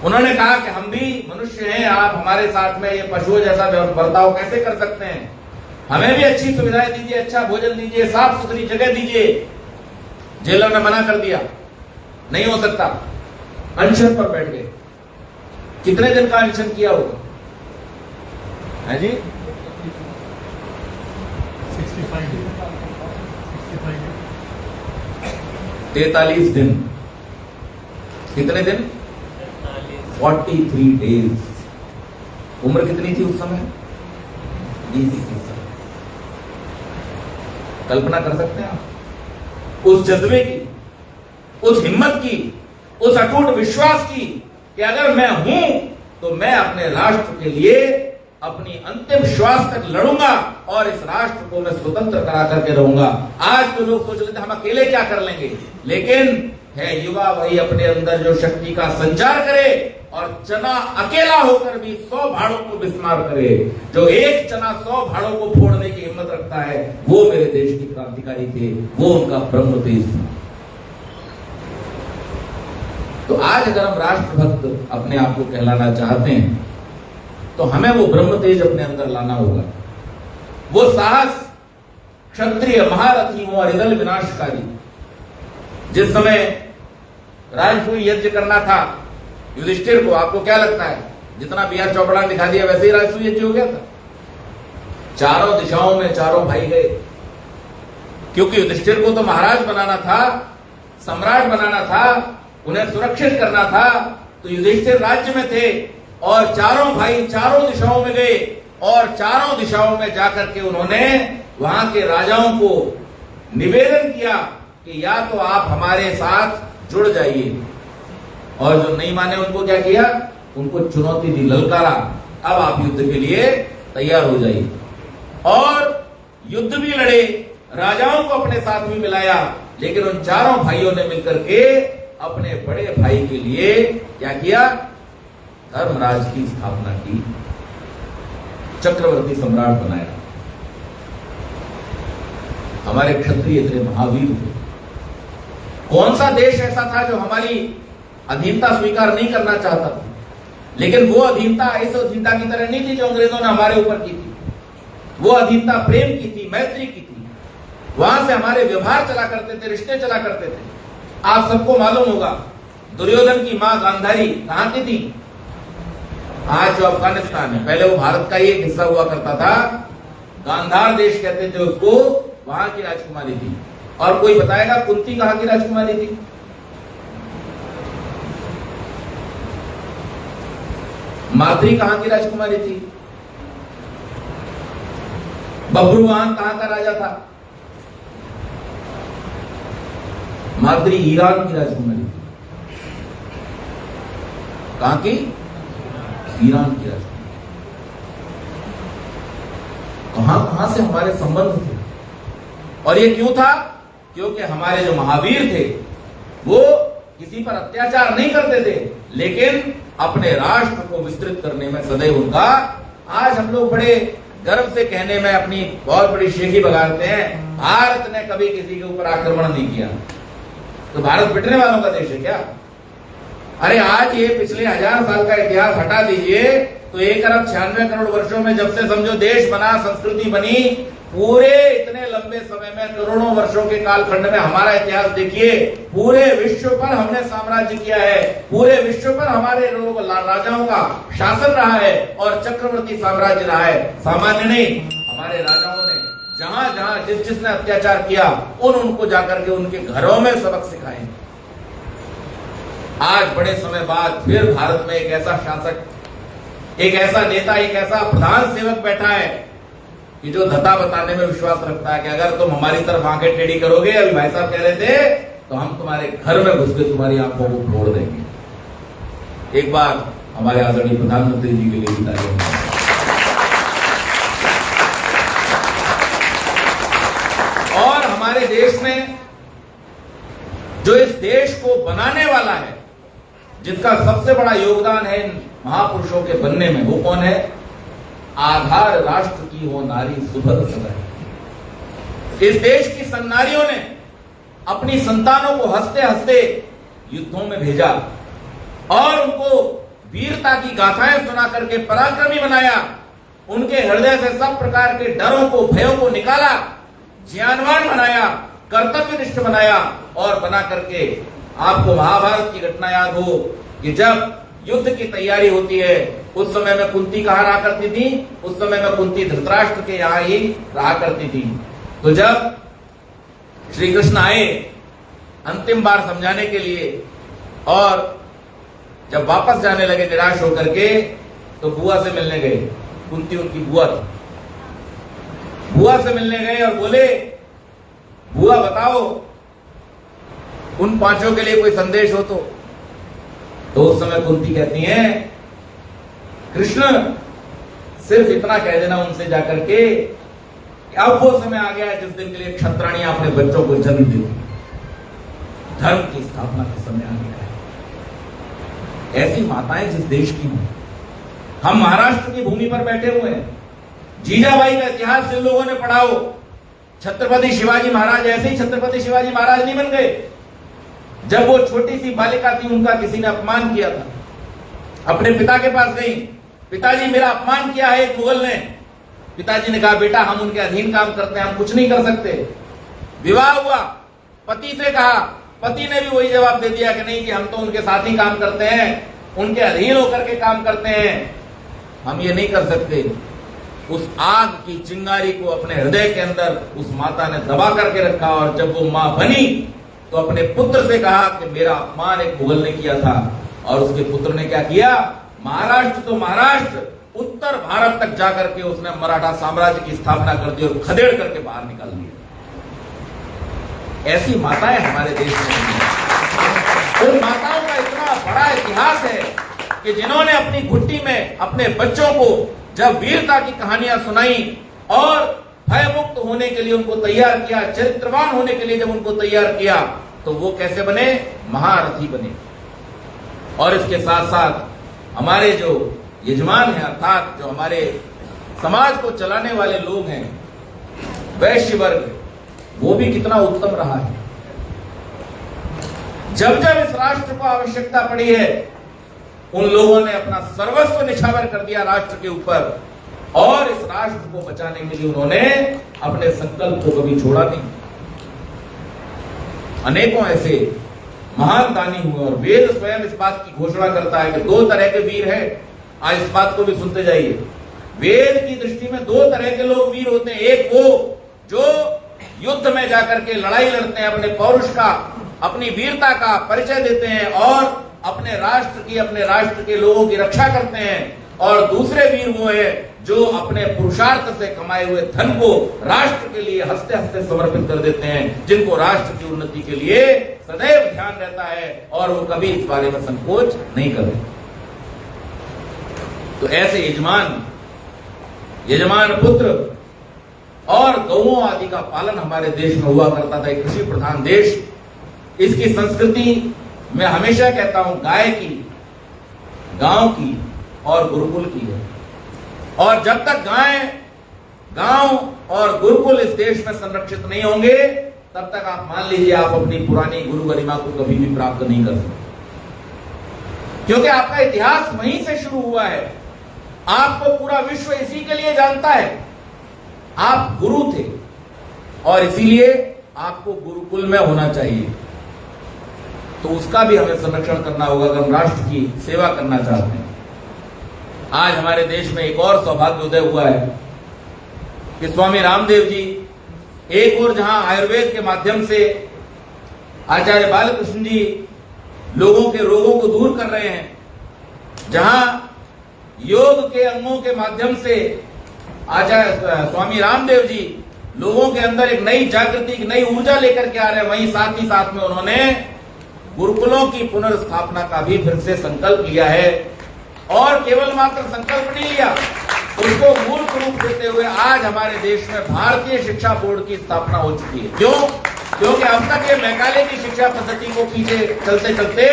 उन्होंने कहा कि हम भी मनुष्य हैं, आप हमारे साथ में ये पशुओं जैसा बर्ताव कैसे कर सकते हैं? हमें भी अच्छी सुविधाएं दीजिए, अच्छा भोजन दीजिए, साफ सुथरी जगह दीजिए। जेलर ने मना कर दिया, नहीं हो सकता। अनशन पर बैठ गए। कितने दिन का अनशन किया होगा? है जी 43 दिन। कितने दिन? 43 डेज। उम्र कितनी थी उस समय? 20-21 साल। कल्पना कर सकते हैं आप उस जज्बे की, उस हिम्मत की, उस अटूट विश्वास की कि अगर मैं हूं तो मैं अपने राष्ट्र के लिए अपनी अंतिम श्वास तक लड़ूंगा और इस राष्ट्र को मैं स्वतंत्र करा करके रहूंगा। आज तो लोग सोच लेते हम अकेले क्या कर लेंगे, लेकिन है युवा वही अपने अंदर जो शक्ति का संचार करे और चना अकेला होकर भी 100 भाड़ों को बिस्मार करे। जो एक चना 100 भाड़ों को फोड़ने की हिम्मत रखता है, वो मेरे देश के क्रांतिकारी थे, वो उनका ब्रह्म तेज था। तो आज अगर हम राष्ट्रभक्त अपने आप को कहलाना चाहते हैं तो हमें वो ब्रह्म तेज अपने अंदर लाना होगा। वो साहस क्षत्रिय महारथियों और इदल विनाशकारी। जिस समय राजसूय यज्ञ करना था युधिष्ठिर को, आपको क्या लगता है जितना बी आर चौपड़ा दिखा दिया वैसे ही राजसूय यज्ञ हो गया था? चारों दिशाओं में चारों भाई गए, क्योंकि युधिष्ठिर को तो महाराज बनाना था, सम्राट बनाना था, उन्हें सुरक्षित करना था। तो युधिष्ठिर राज्य में थे और चारों भाई चारों दिशाओं में गए और चारों दिशाओं में जाकर के उन्होंने वहां के राजाओं को निवेदन किया कि या तो आप हमारे साथ जुड़ जाइए, और जो नहीं माने उनको क्या किया? उनको चुनौती दी, ललकारा, अब आप युद्ध के लिए तैयार हो जाइए। और युद्ध भी लड़े, राजाओं को अपने साथ भी मिलाया, लेकिन उन चारों भाइयों ने मिलकर के अपने बड़े भाई के लिए क्या किया? धर्मराज की स्थापना की, चक्रवर्ती सम्राट बनाया। हमारे क्षत्रिय थे, महावीर थे। कौन सा देश ऐसा था जो हमारी अधीनता स्वीकार नहीं करना चाहता था? लेकिन वो अधीनता इस अधीनता की तरह नहीं थी जो अंग्रेजों ने हमारे ऊपर की थी। वो अधीनता प्रेम की थी, मैत्री की थी। वहां से हमारे व्यवहार चला करते थे, रिश्ते चला करते थे। आप सबको मालूम होगा दुर्योधन की मां गांधारी कहां की थी? आज जो अफगानिस्तान है, पहले वो भारत का ही एक हिस्सा हुआ करता था, गांधार देश कहते थे उसको, वहां की राजकुमारी थी। और कोई बताएगा कुंती कहां की राजकुमारी थी? माद्री कहां की राजकुमारी थी? बब्रुवान कहां का राजा था? माद्री ईरान की राजकुमारी थी। कहां की? ईरान की राजकुमारी। कहां से हमारे संबंध थे, और ये क्यों था? क्योंकि हमारे जो महावीर थे वो किसी पर अत्याचार नहीं करते थे, लेकिन अपने राष्ट्र को विस्तृत करने में सदैव उनका। आज हम लोग बड़े गर्व से कहने में अपनी बहुत बड़ी शेखी बगाड़ते हैं, भारत ने कभी किसी के ऊपर आक्रमण नहीं किया। तो भारत पिटने वालों का देश है क्या? अरे आज ये पिछले 1000 साल का इतिहास हटा दीजिए तो 1 अरब 96 करोड़ वर्षों में जब से समझो देश बना, संस्कृति बनी, पूरे इतने लंबे समय में करोड़ों वर्षों के कालखंड में हमारा इतिहास देखिए, पूरे विश्व पर हमने साम्राज्य किया है, पूरे विश्व पर हमारे राजाओं का शासन रहा है और चक्रवर्ती साम्राज्य रहा है। सामान्य नहीं, हमारे राजाओं ने जहां जहां जिसने अत्याचार किया उनको जाकर के उनके घरों में सबक सिखाए। आज बड़े समय बाद फिर भारत में एक ऐसा शासक, एक ऐसा नेता, एक ऐसा प्रधान सेवक बैठा है कि जो धता बताने में विश्वास रखता है कि अगर तुम हमारी तरफ आंखें टेढ़ी करोगे, अभी भाई साहब कह रहे थे, तो हम तुम्हारे घर में घुस के तुम्हारी आंखों को फोड़ देंगे। एक बार हमारे आदरणीय प्रधानमंत्री जी के लिए तालियां। और हमारे देश में जो इस देश को बनाने वाला है, जिसका सबसे बड़ा योगदान है इन महापुरुषों के बनने में, वो कौन है? आधार राष्ट्र की हो नारी सुभद्र सदा। इस देश की सन्नारियों ने अपनी संतानों को हंसते हंसते युद्धों में भेजा और उनको वीरता की गाथाएं सुना करके पराक्रमी बनाया, उनके हृदय से सब प्रकार के डरों को, भयों को निकाला, ज्ञानवान बनाया, कर्तव्यनिष्ठ बनाया और बना करके आपको महाभारत की घटना याद हो कि जब युद्ध की तैयारी होती है, उस समय में कुंती कहां रहा करती थी? उस समय में कुंती धृतराष्ट्र के यहां ही रहा करती थी। तो जब श्री कृष्ण आए अंतिम बार समझाने के लिए और जब वापस जाने लगे निराश होकर के, तो बुआ से मिलने गए। कुंती उनकी बुआ थी। बुआ से मिलने गए और बोले, बुआ बताओ उन पांचों के लिए कोई संदेश हो तो उस समय कुंती कहती हैं, कृष्ण सिर्फ इतना कह देना उनसे जाकर के कि अब वो समय आ गया है जिस दिन के लिए क्षत्राणियां अपने बच्चों को जन्म देती, धर्म की स्थापना का समय आ गया है। ऐसी माताएं जिस देश की हैं, हम महाराष्ट्र की भूमि पर बैठे हुए हैं। जीजाबाई का इतिहास जिन लोगों ने पढ़ा हो, छत्रपति शिवाजी महाराज ऐसे ही छत्रपति शिवाजी महाराज नहीं बन गए। जब वो छोटी सी बालिका थी, उनका किसी ने अपमान किया था, अपने पिता के पास गई, पिताजी मेरा अपमान किया है एक मुगल ने। पिताजी ने कहा, बेटा हम उनके अधीन काम करते हैं, हम कुछ नहीं कर सकते। विवाह हुआ, पति से कहा, पति ने भी वही जवाब दे दिया कि नहीं कि हम तो उनके साथ ही काम करते हैं, उनके अधीन होकर के काम करते हैं, हम ये नहीं कर सकते। उस आग की चिंगारी को अपने हृदय के अंदर उस माता ने दबा करके रखा और जब वो मां बनी तो अपने पुत्र से कहा कि मेरा अपमान एक मुगल ने किया था। और उसके पुत्र ने क्या किया? महाराष्ट्र तो महाराष्ट्र, उत्तर भारत तक जाकर के उसने मराठा साम्राज्य की स्थापना कर दी और खदेड़ करके बाहर निकाल दिया। ऐसी माताएं हमारे देश में हैं। उन माताओं का इतना बड़ा इतिहास है कि जिन्होंने अपनी घुट्टी में अपने बच्चों को जब वीरता की कहानियां सुनाई और भय मुक्त होने के लिए उनको तैयार किया, चरित्रवान होने के लिए जब उनको तैयार किया, तो वो कैसे बने? महारथी बने। और इसके साथ साथ हमारे जो यजमान हैं, अर्थात जो हमारे समाज को चलाने वाले लोग हैं, वैश्य वर्ग, वो भी कितना उत्तम रहा है। जब जब इस राष्ट्र को आवश्यकता पड़ी है, उन लोगों ने अपना सर्वस्व निछावर कर दिया राष्ट्र के ऊपर और इस राष्ट्र को बचाने के लिए उन्होंने अपने संकल्प को कभी छोड़ा नहीं। अनेकों ऐसे महान दानी हुए और वेद स्वयं इस बात की घोषणा करता है कि 2 तरह के वीर हैं। आज इस बात को भी सुनते जाइए। वेद की दृष्टि में 2 तरह के लोग वीर होते हैं। एक वो जो युद्ध में जाकर के लड़ाई लड़ते हैं, अपने पौरुष का, अपनी वीरता का परिचय देते हैं और अपने राष्ट्र के लोगों की रक्षा करते हैं। और दूसरे वीर वो है जो अपने पुरुषार्थ से कमाए हुए धन को राष्ट्र के लिए हंसते हंसते समर्पित कर देते हैं, जिनको राष्ट्र की उन्नति के लिए सदैव ध्यान रहता है और वो कभी इस बारे में संकोच नहीं करते। तो ऐसे यजमान पुत्र और गौओं आदि का पालन हमारे देश में हुआ करता था। एक कृषि प्रधान देश, इसकी संस्कृति मैं हमेशा कहता हूं गाय की, गांव की और गुरुकुल की है। और जब तक गाय, गांव और गुरुकुल इस देश में संरक्षित नहीं होंगे, तब तक आप मान लीजिए आप अपनी पुरानी गुरु गरिमा को कभी भी प्राप्त नहीं कर सकते, क्योंकि आपका इतिहास वहीं से शुरू हुआ है। आपको पूरा विश्व इसी के लिए जानता है। आप गुरु थे और इसीलिए आपको गुरुकुल में होना चाहिए। तो उसका भी हमें संरक्षण करना होगा अगर हम राष्ट्र की सेवा करना चाहते हैं। आज हमारे देश में एक और सौभाग्य उदय हुआ है कि स्वामी रामदेव जी एक और जहां आयुर्वेद के माध्यम से आचार्य बालकृष्ण जी लोगों के रोगों को दूर कर रहे हैं, जहां योग के अंगों के माध्यम से आचार्य स्वामी रामदेव जी लोगों के अंदर एक नई जागृति, एक नई ऊर्जा लेकर के आ रहे हैं, वहीं साथ ही साथ में उन्होंने गुरुकुलों की पुनर्स्थापना का भी फिर से संकल्प लिया है। और केवल मात्र संकल्प नहीं लिया, उसको मूर्त रूप देते हुए आज हमारे देश में भारतीय शिक्षा बोर्ड की स्थापना हो चुकी है। क्यों? क्योंकि अब तक ये मैकाले की शिक्षा पद्धति को पीछे चलते चलते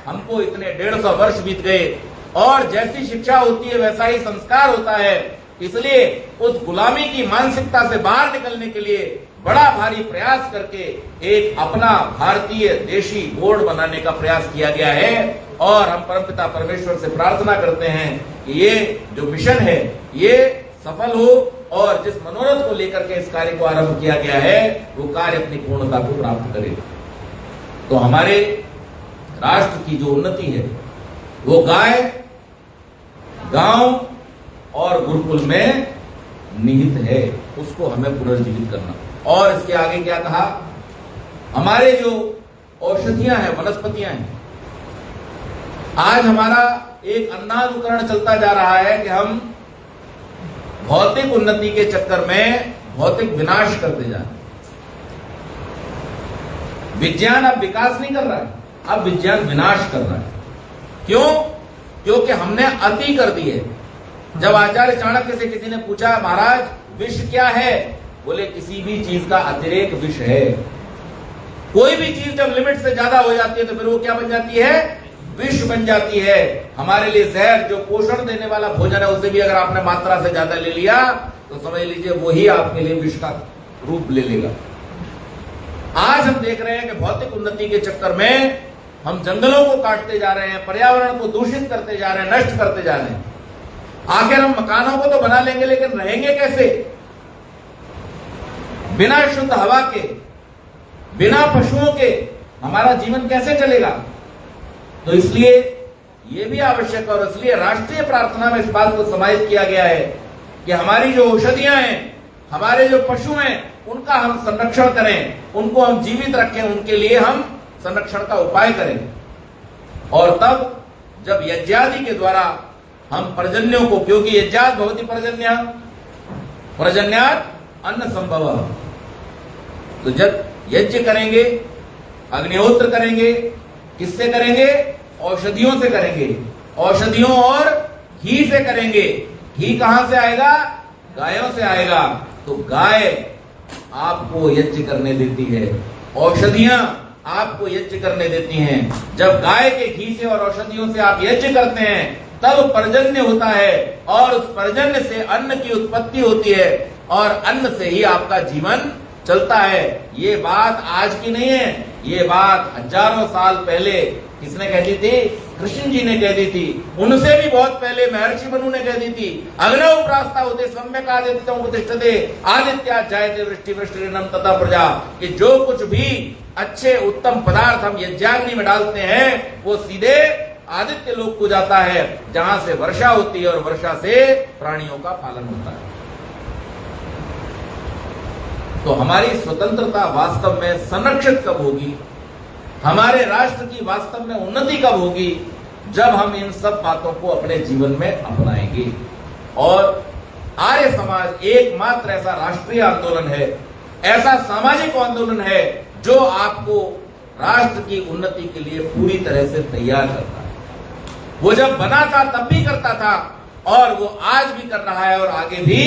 हमको इतने 150 वर्ष बीत गए, और जैसी शिक्षा होती है वैसा ही संस्कार होता है। इसलिए उस गुलामी की मानसिकता से बाहर निकलने के लिए बड़ा भारी प्रयास करके एक अपना भारतीय देशी बोर्ड बनाने का प्रयास किया गया है। और हम परमपिता परमेश्वर से प्रार्थना करते हैं कि ये जो मिशन है ये सफल हो, और जिस मनोरथ को लेकर के इस कार्य को आरंभ किया गया है वो कार्य अपनी पूर्णता को प्राप्त करे। तो हमारे राष्ट्र की जो उन्नति है वो गाय, गांव और गुरुकुल में निहित है, उसको हमें पुनर्जीवित करना। और इसके आगे क्या कहा? हमारे जो औषधियां हैं, वनस्पतियां हैं, आज हमारा एक अन्नानुकरण चलता जा रहा है कि हम भौतिक उन्नति के चक्कर में भौतिक विनाश करते जा रहे हैं। विज्ञान अब विकास नहीं कर रहा है, अब विज्ञान विनाश कर रहा है। क्यों? क्योंकि हमने अति कर दी है। जब आचार्य चाणक्य से किसी ने पूछा, महाराज विष क्या है? बोले किसी भी चीज का अतिरेक विष है। कोई भी चीज जब लिमिट से ज्यादा हो जाती है तो फिर वो क्या बन जाती है? विष बन जाती है। हमारे लिए जहर, जो पोषण देने वाला भोजन है, उसे भी अगर आपने मात्रा से ज्यादा ले लिया तो समझ लीजिए वही आपके लिए विष का रूप ले लेगा। आज हम देख रहे हैं कि भौतिक उन्नति के चक्कर में हम जंगलों को काटते जा रहे हैं, पर्यावरण को दूषित करते जा रहे हैं, नष्ट करते जा रहे हैं। आखिर हम मकानों को तो बना लेंगे, लेकिन रहेंगे कैसे? बिना शुद्ध हवा के, बिना पशुओं के हमारा जीवन कैसे चलेगा? तो इसलिए यह भी आवश्यक है, और इसलिए राष्ट्रीय प्रार्थना में इस बात को समाहित किया गया है कि हमारी जो औषधियां हैं, हमारे जो पशु हैं, उनका हम संरक्षण करें, उनको हम जीवित रखें, उनके लिए हम संरक्षण का उपाय करें। और तब जब यज्ञादि के द्वारा हम पर्जन्यों को, क्योंकि यज्ञात भवति पर्जन्या, पर्जन्यात अन्न संभव, तो जब यज्ञ करेंगे, अग्निहोत्र करेंगे, किससे करेंगे? औषधियों से करेंगे। औषधियों और घी से करेंगे। घी कहां से आएगा? गायों से आएगा। तो गाय आपको यज्ञ करने देती है, औषधियां आपको यज्ञ करने देती हैं। जब गाय के घी से और औषधियों से आप यज्ञ करते हैं तब पर्जन्य होता है, और उस पर्जन्य से अन्न की उत्पत्ति होती है, और अन्न से ही आपका जीवन चलता है। ये बात आज की नहीं है, ये बात हजारों साल पहले किसने कह दी थी? कृष्ण जी ने कह दी थी। उनसे भी बहुत पहले महर्षि मनु ने कह दी थी। अग्नौ प्रास्ता होते सम्यक आदित्यम उपतिष्ठते आदित्या जायते वृष्टि वृष्टिरनम तथा प्रजा, कि जो कुछ भी अच्छे उत्तम पदार्थ हम यज्ञाग्नि में डालते हैं वो सीधे आदित्य लोक को जाता है, जहां से वर्षा होती है, और वर्षा से प्राणियों का पालन होता है। तो हमारी स्वतंत्रता वास्तव में संरक्षित कब होगी, हमारे राष्ट्र की वास्तव में उन्नति कब होगी? जब हम इन सब बातों को अपने जीवन में अपनाएंगे। और आर्य समाज एकमात्र ऐसा राष्ट्रीय आंदोलन है, ऐसा सामाजिक आंदोलन है जो आपको राष्ट्र की उन्नति के लिए पूरी तरह से तैयार करता है। वो जब बना था तब भी करता था, और वो आज भी कर रहा है, और आगे भी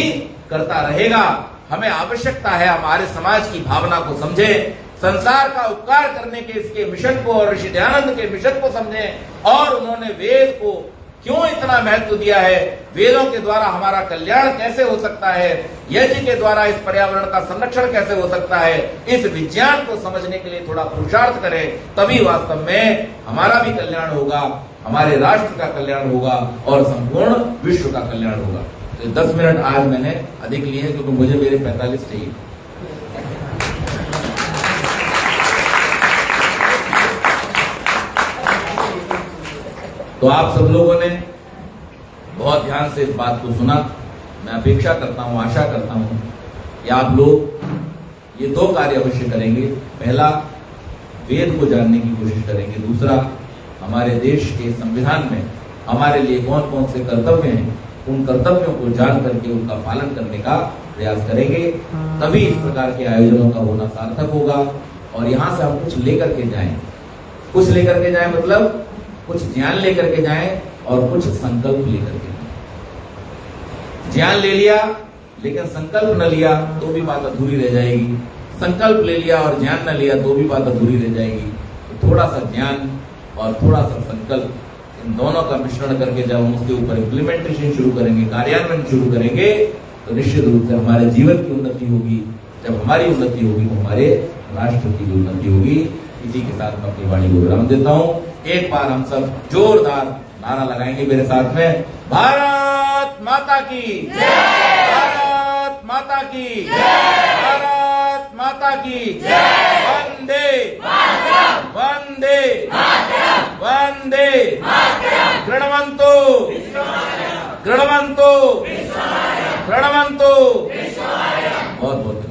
करता रहेगा। हमें आवश्यकता है हमारे समाज की भावना को समझें, संसार का उपकार करने के इसके मिशन को और ऋषि दयानंद के मिशन को समझें। और उन्होंने वेद को क्यों इतना महत्व दिया है, वेदों के द्वारा हमारा कल्याण कैसे हो सकता है, यज्ञ के द्वारा इस पर्यावरण का संरक्षण कैसे हो सकता है, इस विज्ञान को समझने के लिए थोड़ा पुरुषार्थ करें, तभी वास्तव में हमारा भी कल्याण होगा, हमारे राष्ट्र का कल्याण होगा और संपूर्ण विश्व का कल्याण होगा। तो 10 मिनट आज मैंने अधिक लिए हैं क्योंकि मुझे मेरे 45 चाहिए। तो आप सब लोगों ने बहुत ध्यान से इस बात को सुना। मैं अपेक्षा करता हूं, आशा करता हूं कि आप लोग ये 2 कार्य अवश्य करेंगे। पहला, वेद को जानने की कोशिश करेंगे। दूसरा, हमारे देश के संविधान में हमारे लिए कौन कौन से कर्तव्य हैं, उन कर्तव्यों को जान करके उनका पालन करने का प्रयास करेंगे। तभी इस प्रकार के आयोजनों का होना सार्थक होगा। और यहां से हम कुछ लेकर के जाएं। कुछ लेकर के जाएं मतलब कुछ ज्ञान लेकर के जाएं और कुछ संकल्प लेकर के जाएं। ज्ञान ले लिया लेकिन संकल्प न लिया तो भी बात अधूरी रह जाएगी। संकल्प ले लिया और ज्ञान न लिया तो भी बात अधूरी रह जाएगी। तो थोड़ा सा ज्ञान और थोड़ा सा संकल्प, इन दोनों का मिश्रण करके जब हम उसके ऊपर इम्प्लीमेंटेशन शुरू करेंगे, कार्यान्वयन शुरू करेंगे, तो निश्चित रूप से हमारे जीवन की उन्नति होगी। जब हमारी उन्नति होगी तो हमारे राष्ट्र की भी उन्नति होगी। इसी के साथ मैं अपनी वाणी को विराम देता हूं। एक बार हम सब जोरदार नारा लगाएंगे मेरे साथ में, भारत माता की जय, भारत माता की जय, भारत माता की जय, वंदे वंदे वंदे, गृणवंतो गृणवंतो गृणवंतो। बहुत बहुत